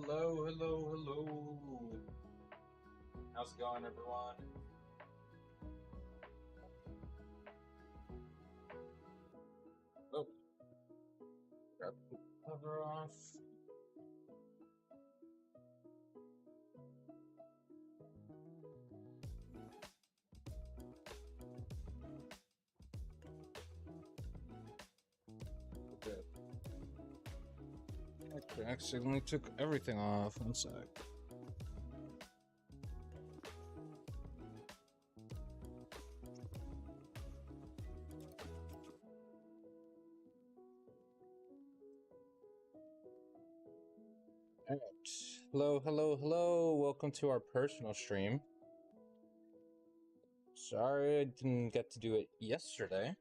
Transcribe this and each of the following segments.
Hello, hello, hello. How's it going, everyone? Oh, grab the cover off. Good. I accidentally took everything off. One sec. Alright. Hello, hello, hello. Welcome to our personal stream. Sorry I didn't get to do it yesterday.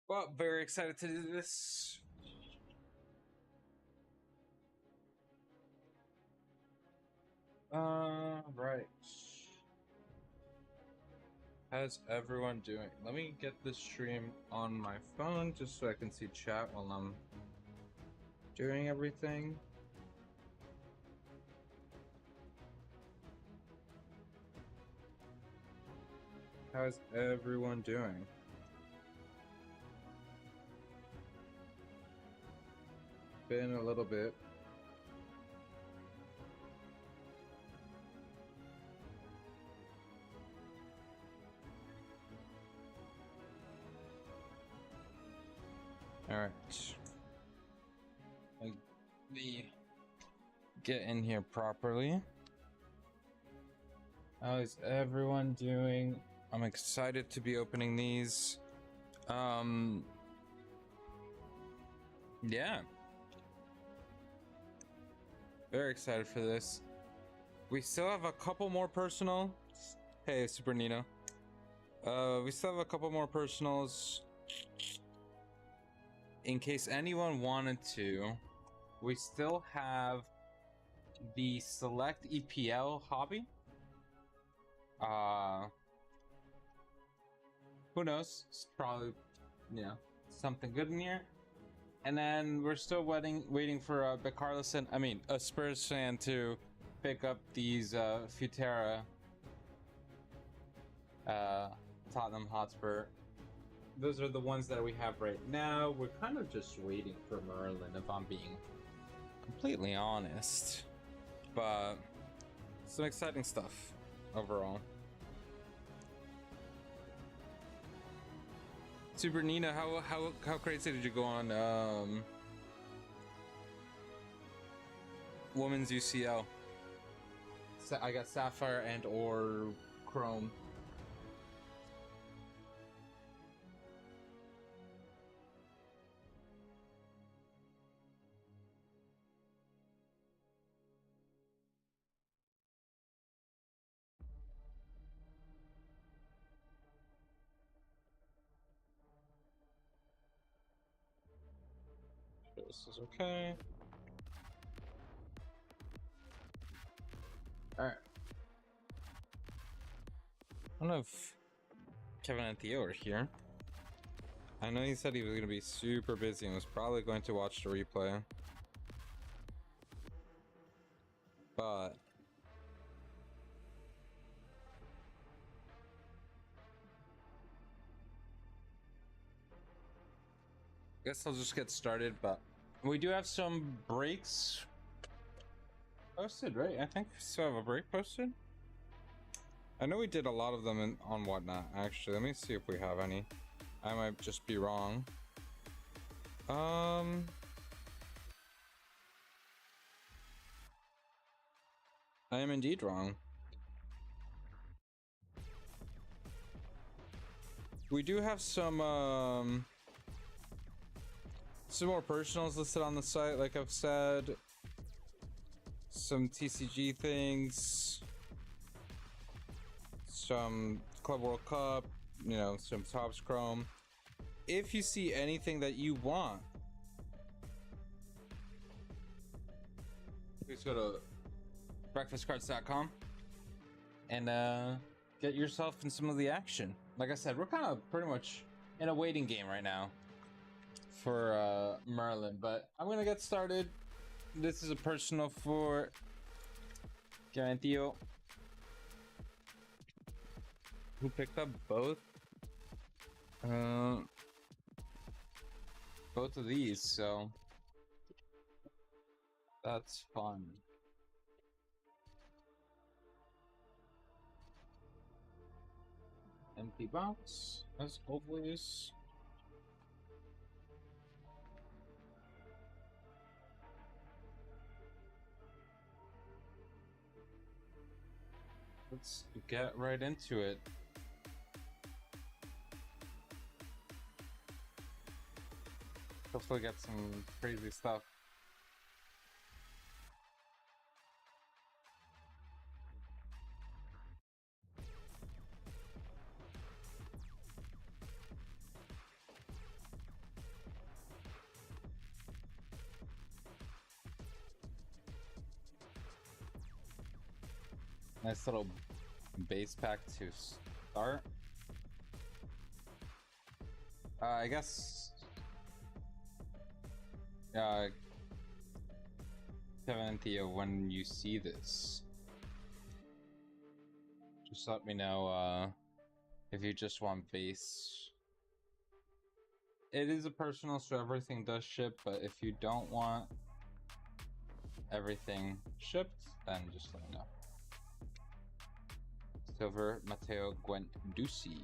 Well, very excited to do this. Right. How's everyone doing? Let me get this stream on my phone just so I can see chat while I'm doing everything. How's everyone doing? Been a little bit. Alright. Let me get in here properly. How is everyone doing? I'm excited to be opening these. Yeah. Very excited for this. We still have a couple more personal. Hey, Super Nino. We still have a couple more personals. In case anyone wanted to, we still have the select EPL hobby. Who knows? It's probably, something good in here. And then we're still waiting for a Spurs fan to pick up these Futera Tottenham Hotspur. Those are the ones that we have right now. We're kind of just waiting for Merlin, if I'm being completely honest. But some exciting stuff overall. Super Nina, how crazy did you go on women's UCL? I got Sapphire and or Chrome. This is okay. Alright. I don't know if Kevin and Theo are here. I know he said he was going to be super busy and was probably going to watch the replay. But I guess I'll just get started, but we do have some breaks posted, right? I think we still have a break posted. I know we did a lot of them on Whatnot, actually. Let me see if we have any. I might just be wrong. I am indeed wrong. We do have some more personals listed on the site, like I've said. Some TCG things. Some Club World Cup, some Topps Chrome. If you see anything that you want, please go to breakfastcards.com and get yourself in some of the action. Like I said, we're kind of pretty much in a waiting game right now for Merlin, but I'm gonna get started. This is a personal for Garantio, who picked up both of these, so that's fun. Empty box, as always. Let's get right into it. Hopefully get some crazy stuff. Nice little base pack to start. I guess Kevin and Theo, when you see this, just let me know if you just want base. It is a personal, so everything does ship, but if you don't want everything shipped, then just let me know. Silver Matteo Guendouzi.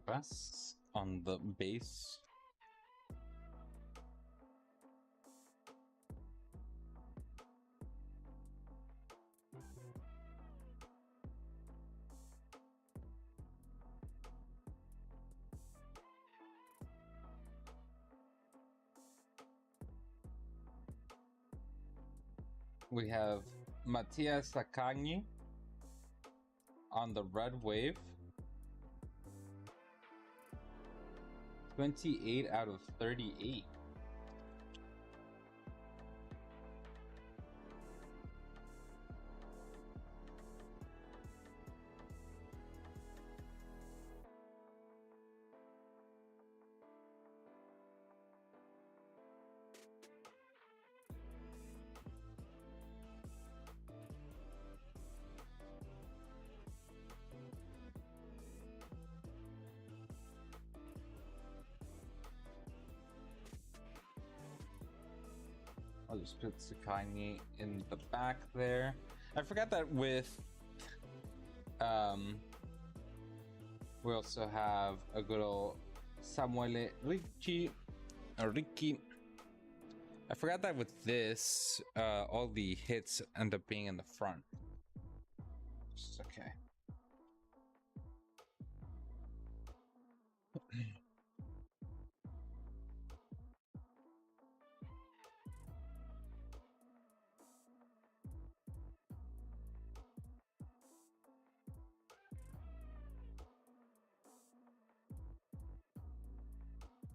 Pass on the base. We have Matias Sakagni on the red wave. 28 out of 38. I'll just put Sakagni in the back there. I forgot that with we also have a good old Samuele Ricci. Ricky. I forgot that with this, all the hits end up being in the front. It's okay.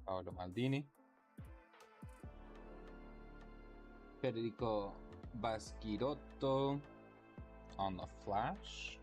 Paolo Maldini. Federico Baschirotto on the flash.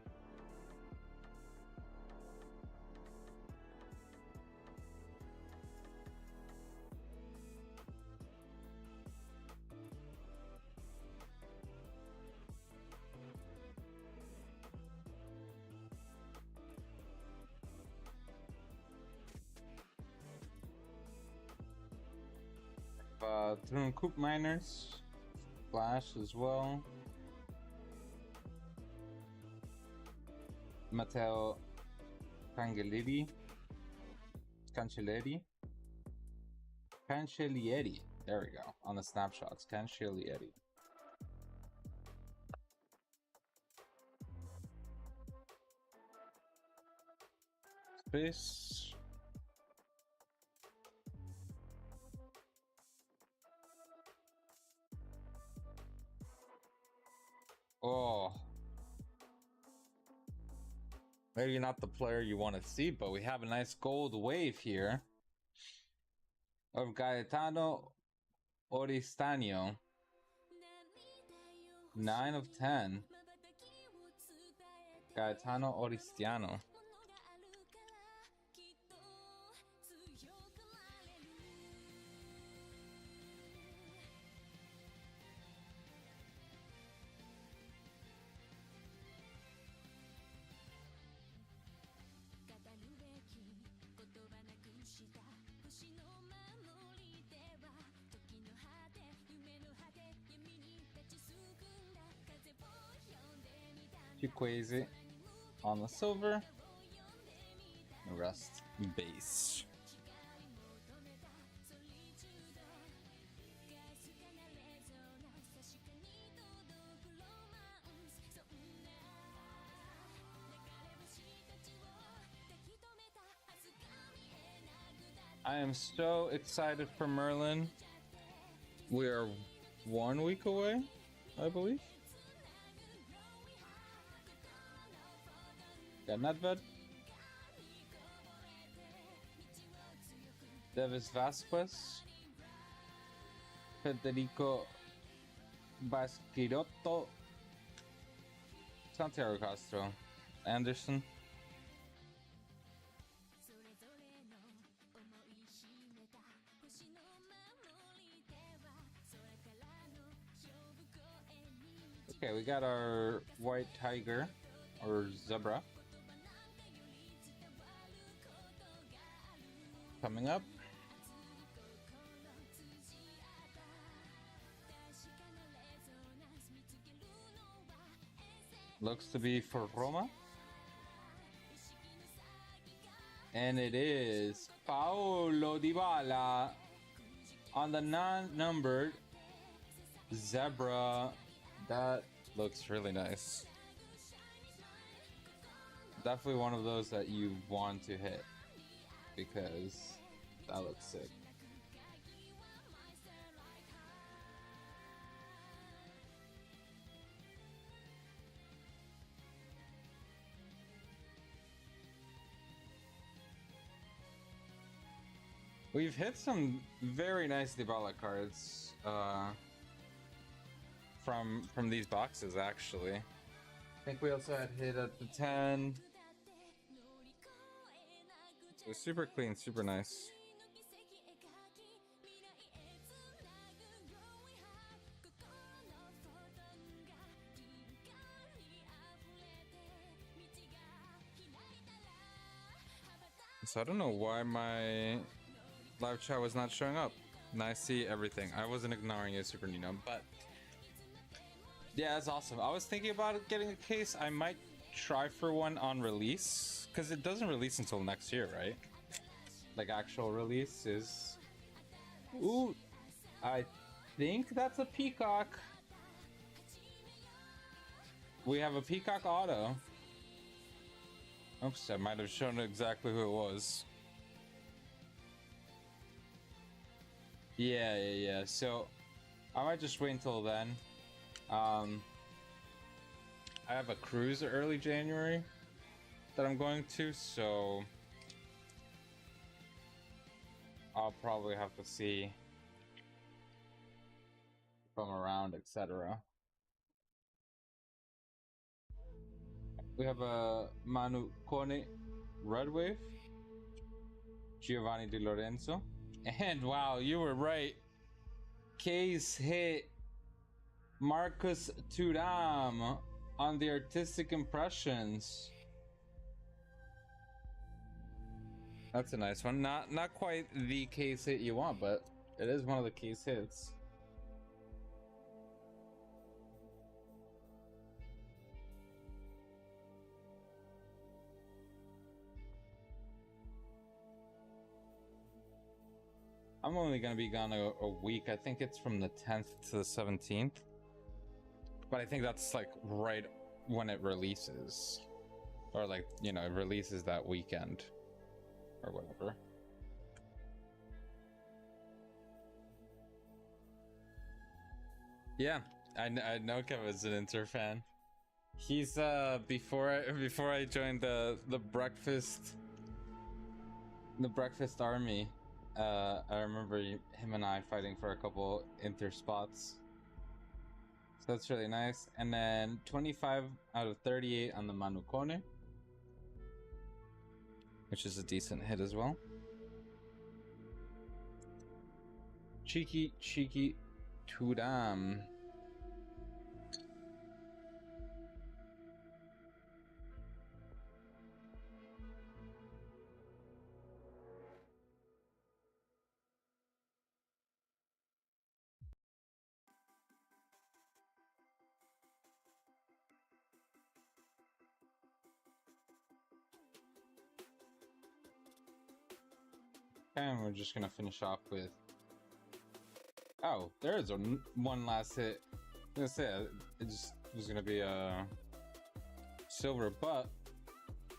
Through Coop Miners, Flash as well. Matteo Cancellieri. There we go. On the snapshots, Cancellieri. Space. Maybe not the player you want to see, but we have a nice gold wave here of Gaetano Oristano. 9 of 10. Gaetano Oristiano. Chikwueze on the silver. The rest base. I am so excited for Merlin. We are 1 week away, I believe. Got Nedved, Davis Vasquez, Federico Basquirotto, Santiago Castro, Anderson. Okay, we got our white tiger or zebra coming up. Looks to be for Roma. And it is Paulo Dybala on the non-numbered zebra. That looks really nice. Definitely one of those that you want to hit because that looks sick. We've hit some very nice Dybala cards from these boxes, actually. I think we also had hit at the 10. So super clean, super nice. So I don't know why my live chat was not showing up. And I see everything. I wasn't ignoring you, Super Nino, but yeah, that's awesome. I was thinking about getting a case. I might try for one on release because it doesn't release until next year, right? Like actual release is. Ooh, I think that's a peacock. We have a peacock auto. Oops, I might have shown exactly who it was. Yeah. So I might just wait until then. I have a cruise early January that I'm going to, so I'll probably have to see if I'm around, etc. We have a Manu Kone Red Wave, Giovanni Di Lorenzo, and wow, you were right. Case hit Marcus Thuram on the artistic impressions. That's a nice one. Not quite the case hit you want, but it is one of the case hits. I'm only gonna be gone a week. I think it's from the 10th to the 17th. But I think that's like right when it releases. Or like, you know, it releases that weekend. Or whatever. Yeah, I know Kevin's an Inter fan. He's before I joined the breakfast army. I remember him and I fighting for a couple inter spots. So that's really nice. And then 25 out of 38 on the Manukone, which is a decent hit as well. Cheeky Tudam. And we're just gonna finish off with. Oh, there is one last hit. That's it. It just was gonna be a silver, but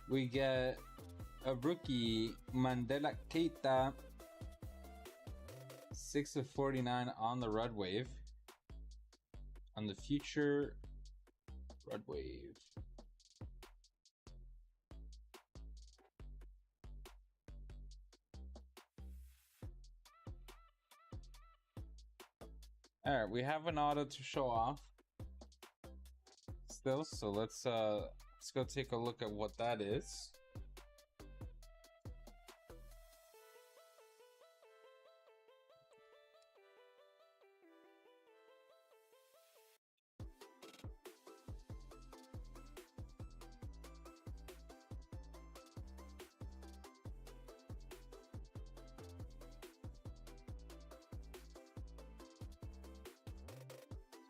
we get a rookie Mandela Keita, 6 of 49 on the Red Wave, on the future Red Wave. All right, we have an auto to show off still, so let's go take a look at what that is.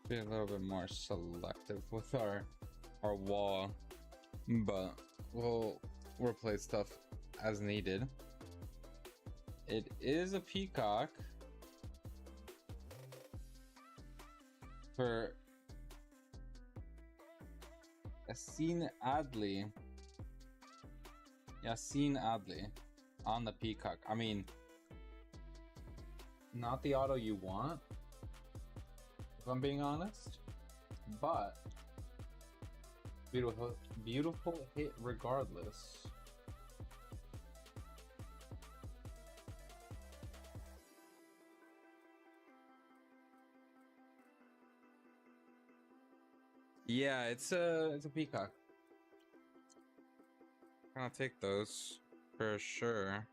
Be a little bit more selective with our wall, but we'll replace stuff as needed. It is a peacock for Yassine Adli on the peacock. I mean, not the auto you want, if I'm being honest, but beautiful hit regardless. Yeah, it's a peacock. I'll take those for sure.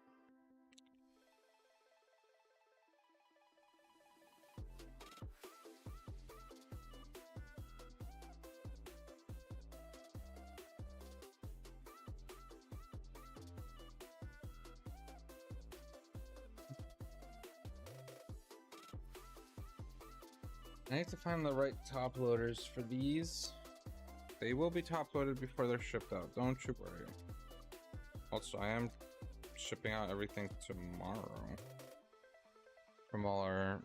I need to find the right top loaders for these. They will be top loaded before they're shipped out, don't you worry. Also, I am shipping out everything tomorrow from all our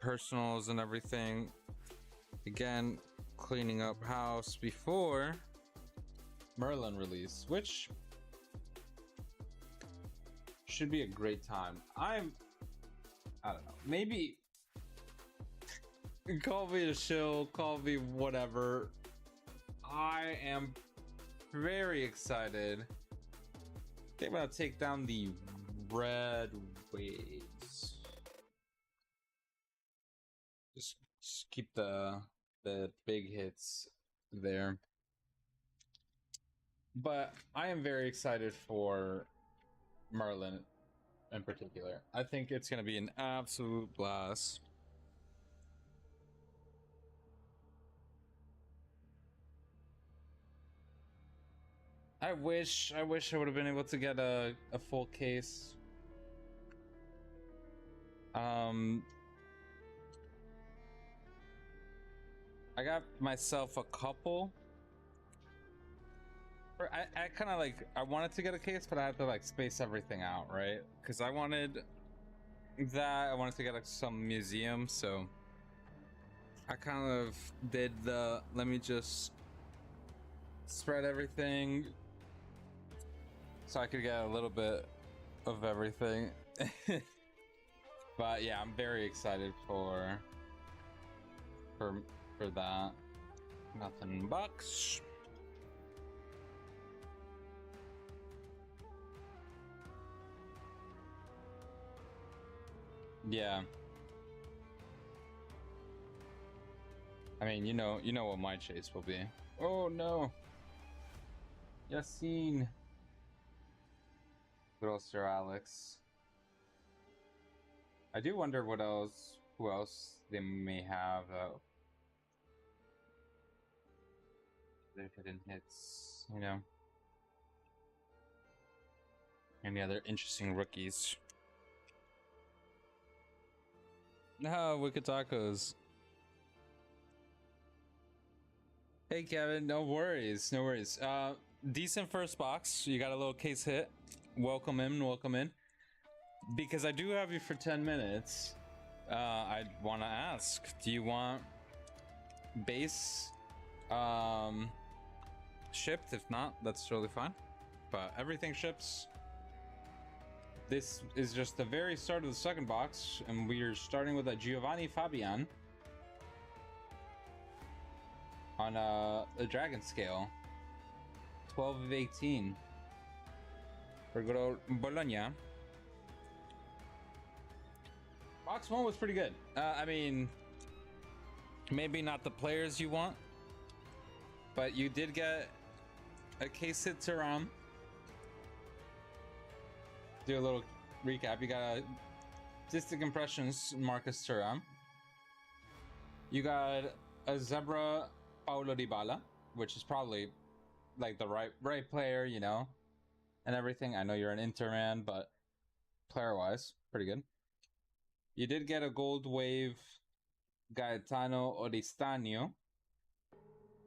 personals and everything. Again, cleaning up house before Merlin release, which should be a great time. I don't know, maybe call me a shill, call me whatever. I am very excited. They're about to take down the Red Waves. Just keep the big hits there. But I am very excited for Merlin in particular. I think it's going to be an absolute blast. I wish I would have been able to get a full case. I got myself a couple. I kind of like, I wanted to get a case, but I had to like space everything out, right? Because I wanted that, I wanted to get like some museum, so I kind of did the, let me just spread everything so I could get a little bit of everything. But yeah, I'm very excited for that. Nothing bucks. Yeah. I mean, you know what my chase will be. Oh no. Yassine. Good old Sir Alex. I do wonder what else, who else they may have. Their hidden hits, you know. Any other interesting rookies? No, Wicked Tacos. Hey Kevin, no worries, no worries. Decent first box. You got a little case hit. Welcome in, welcome in. Because I do have you for 10 minutes. I want to ask, do you want base shipped? If not, that's totally fine. But everything ships. This is just the very start of the second box, and we are starting with a Giovanni Fabian on a dragon scale. 12 of 18 for good old Bologna. Box 1 was pretty good. I mean, maybe not the players you want, but you did get a case hit Thuram. Do a little recap. You got a Distinct Impressions Marcus Thuram. You got a Zebra Paulo Dybala, which is probably like the right player, you know, and everything. I know you're an Inter man, but player-wise, pretty good. You did get a gold wave Gaetano Oristano,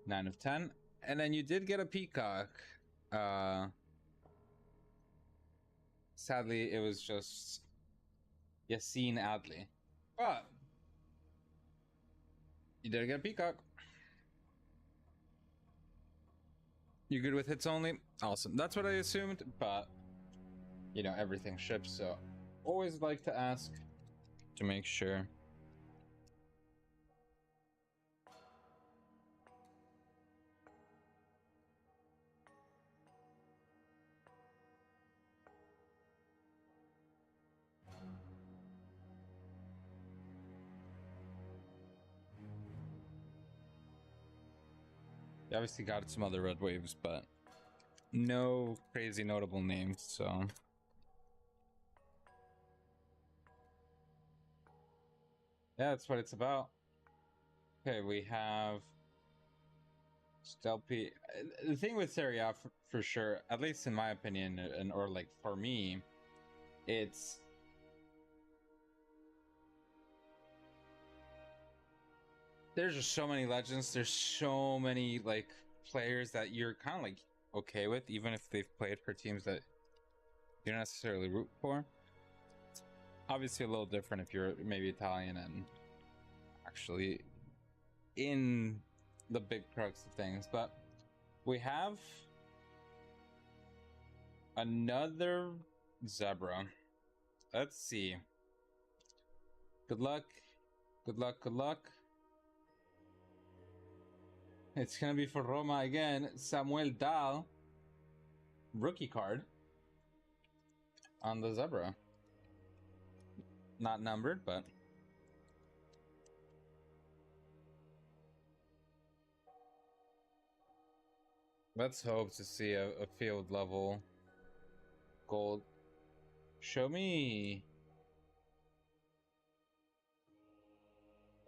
9 of 10, and then you did get a peacock. Sadly, it was just Yassine Adli, but you did get a peacock. You good with hits only? Awesome. That's what I assumed, but you know, everything ships, so always like to ask to make sure. You obviously got some other red waves, but no crazy notable names, so. Yeah, that's what it's about. Okay, we have Stelpi. The thing with Serie A, for sure, at least in my opinion, and or like for me, it's there's just so many legends. There's so many like players that you're kind of like okay with, even if they've played for teams that you don't necessarily root for. Obviously, a little different if you're maybe Italian and actually in the big crux of things. But we have another Zebra. Let's see. Good luck. Good luck. Good luck. It's gonna be for Roma again. Samuel Dahl. Rookie card on the Zebra. Not numbered, but let's hope to see a field level gold. Show me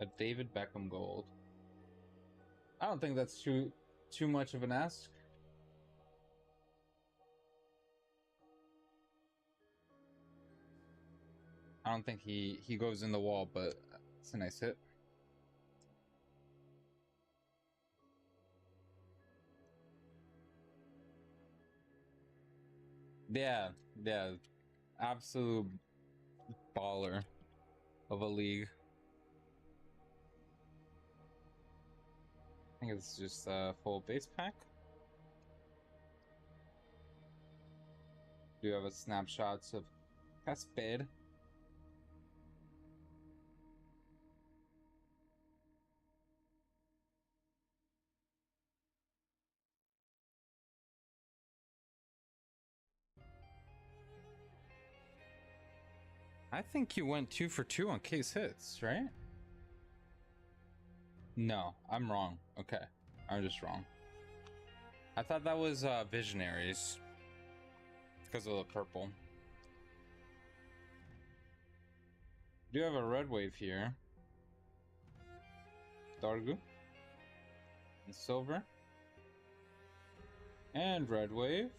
a David Beckham gold. I don't think that's too much of an ask. I don't think he goes in the wall, but it's a nice hit. Yeah, absolute baller of a league. I think it's just a full base pack. Do have a snapshots of Casper. I think you went 2 for 2 on case hits, right? No, I'm wrong. Okay, I'm just wrong. I thought that was Visionaries because of the purple. Do have a red wave here. Dargu. And silver. And red wave.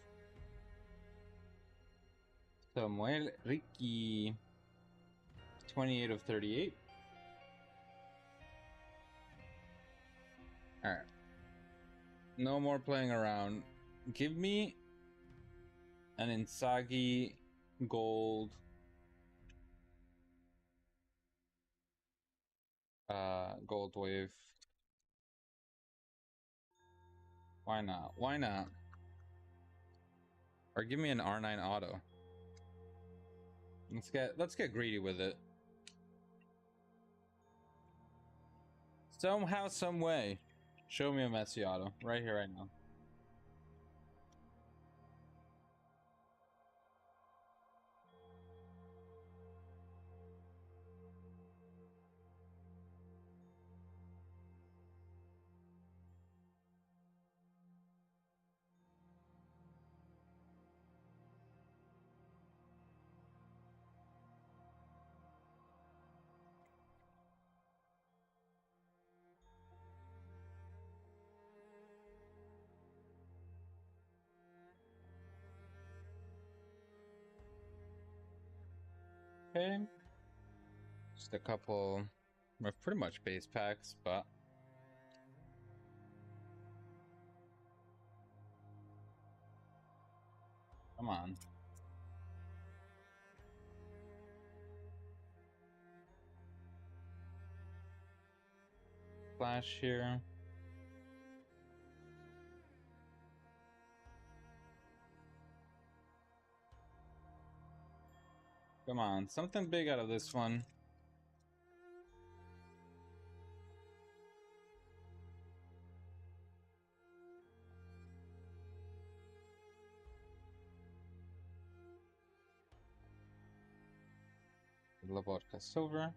Samuel Ricky. 28 of 38. Alright. No more playing around. Give me an Inzaghi gold. Gold wave. Why not? Why not? Or give me an R9 auto. Let's get greedy with it. Somehow, some way. Show me a Messi auto right here, right now. Okay. Just a couple of pretty much base packs, but come on. Flash here. Come on, something big out of this one. Lavodka silver.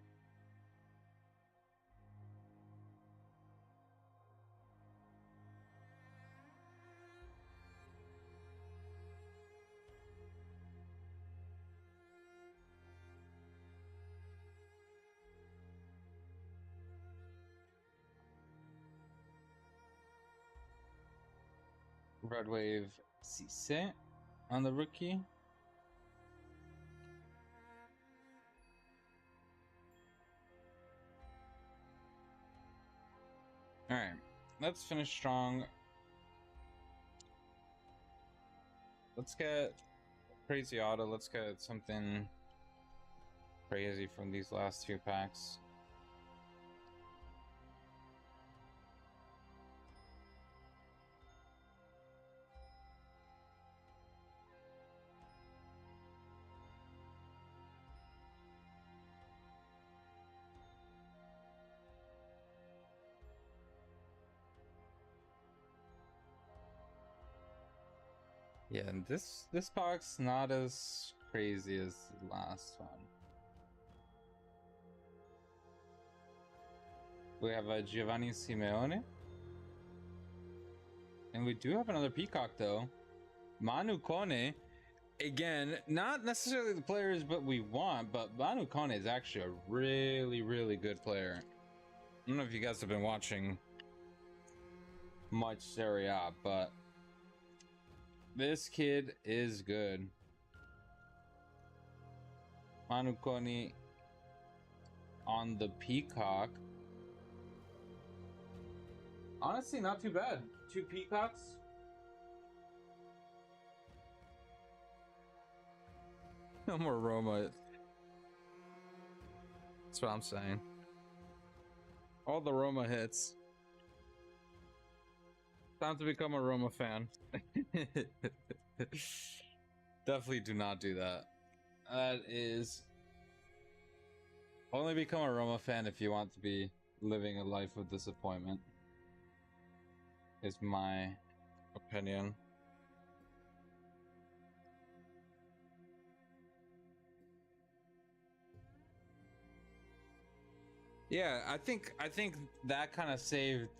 Red wave Cisse on the rookie. Alright, let's finish strong. Let's get crazy auto. Let's get something crazy from these last 2 packs. Yeah, and this box not as crazy as the last one. We have a Giovanni Simeone. And we do have another Peacock though. Manu Kone. Again, not necessarily the players but we want, but Manu Kone is actually a really, really good player. I don't know if you guys have been watching much Serie A, but this kid is good. Manu Kone on the Peacock. Honestly, not too bad. 2 Peacocks. No more Roma. That's what I'm saying. All the Roma hits. Time to become a Roma fan. Definitely do not do that. That is... Only become a Roma fan if you want to be living a life of disappointment. Is my opinion. Yeah, I think that kind of saved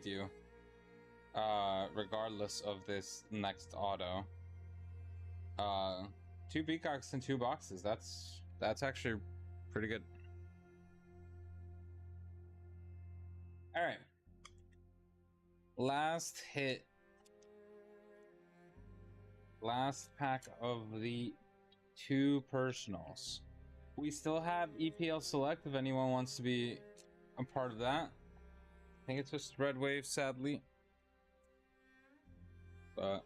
you. Regardless of this next auto. 2 peacocks and 2 boxes. That's actually pretty good. All right. Last hit. Last pack of the 2 personals. We still have EPL Select if anyone wants to be a part of that. I think it's just Red Wave, sadly. But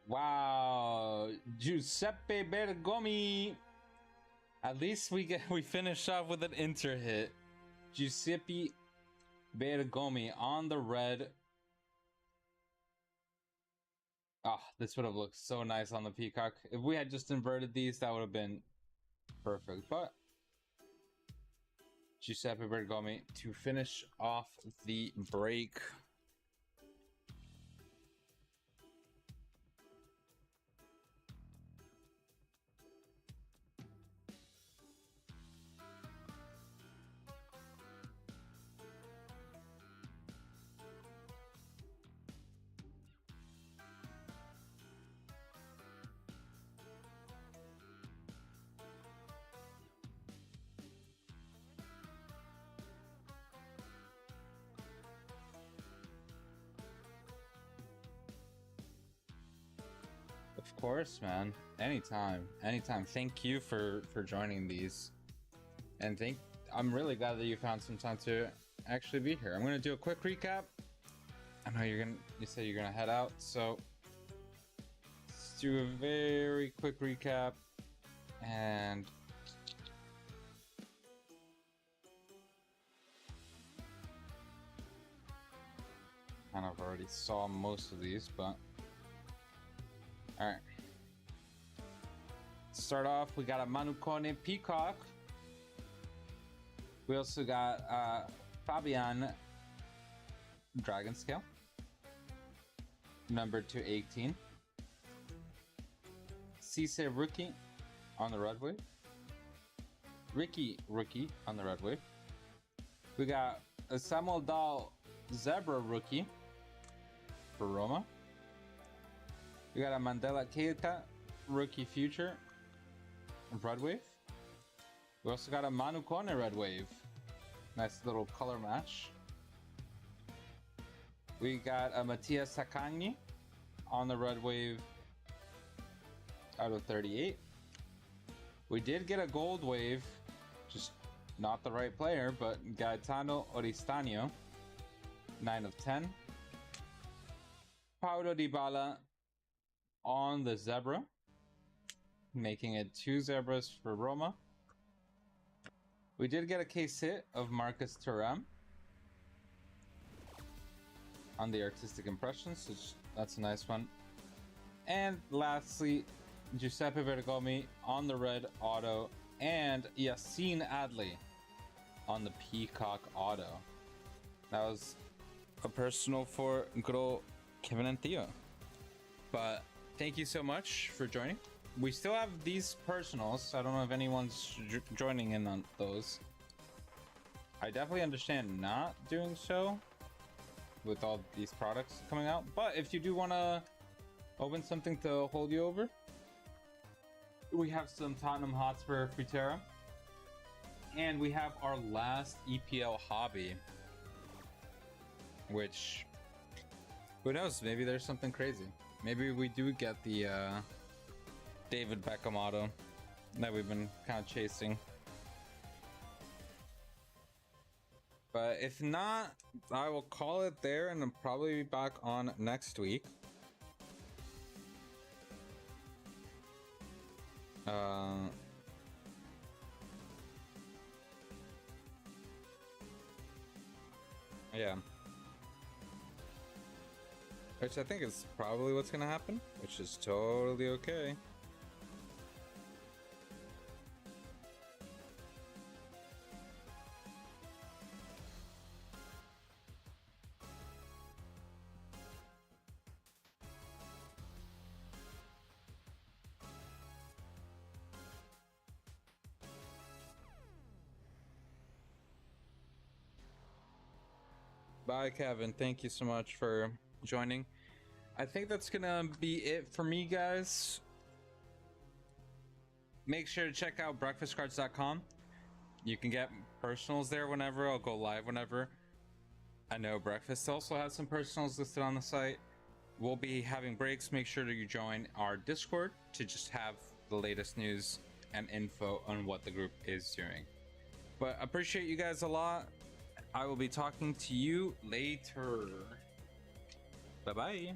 wow, Giuseppe Bergomi. At least we finish off with an Inter hit. Giuseppe Bergomi on the red. Ah, this would have looked so nice on the peacock. If we had just inverted these, that would have been perfect. But Giuseppe Bergomi to finish off the break. Of course, man. Anytime. Thank you for joining these. And I'm really glad that you found some time to actually be here. I'm gonna do a quick recap. I know you said you're gonna head out, so let's do a very quick recap. And kind of already saw most of these, but all right. Start off, we got a Manucone Peacock. We also got Fabian Dragon Scale, number 218. Cisse Rookie on the red wave. Ricky Rookie on the red wave. We got a Samuel Dahl Zebra Rookie for Roma. We got a Mandela Keita Rookie Future Red Wave. We also got a Manucone Red Wave. Nice little color match. We got a Mattias Sakagni on the Red Wave out of 38. We did get a Gold Wave, just not the right player, but Gaetano Oristano, 9 of 10. Paulo Dybala on the Zebra, making it 2 Zebras for Roma. We did get a case hit of Marcus Thuram on the Artistic Impressions, so that's a nice one. And lastly, Giuseppe Bergomi on the red auto, and Yassine Adli on the Peacock auto. That was a personal for good old Kevin and Theo. But thank you so much for joining. We still have these personals. I don't know if anyone's joining in on those. I definitely understand not doing so with all these products coming out. But if you do want to open something to hold you over, we have some Tottenham Hotspur Futera. And we have our last EPL hobby, which, who knows, maybe there's something crazy. Maybe we do get the David Beckham auto that we've been kind of chasing. But if not, I will call it there, and I'll probably be back on next week. Yeah. Which I think is probably what's gonna happen, which is totally okay. Bye, Kevin. Thank you so much for joining. I think that's gonna be it for me, guys. Make sure to check out breakfastcards.com. You can get personals there whenever. I'll go live whenever. I know Breakfast also has some personals listed on the site. We'll be having breaks. Make sure that you join our Discord to just have the latest news and info on what the group is doing. But appreciate you guys a lot. I will be talking to you later. Bye bye.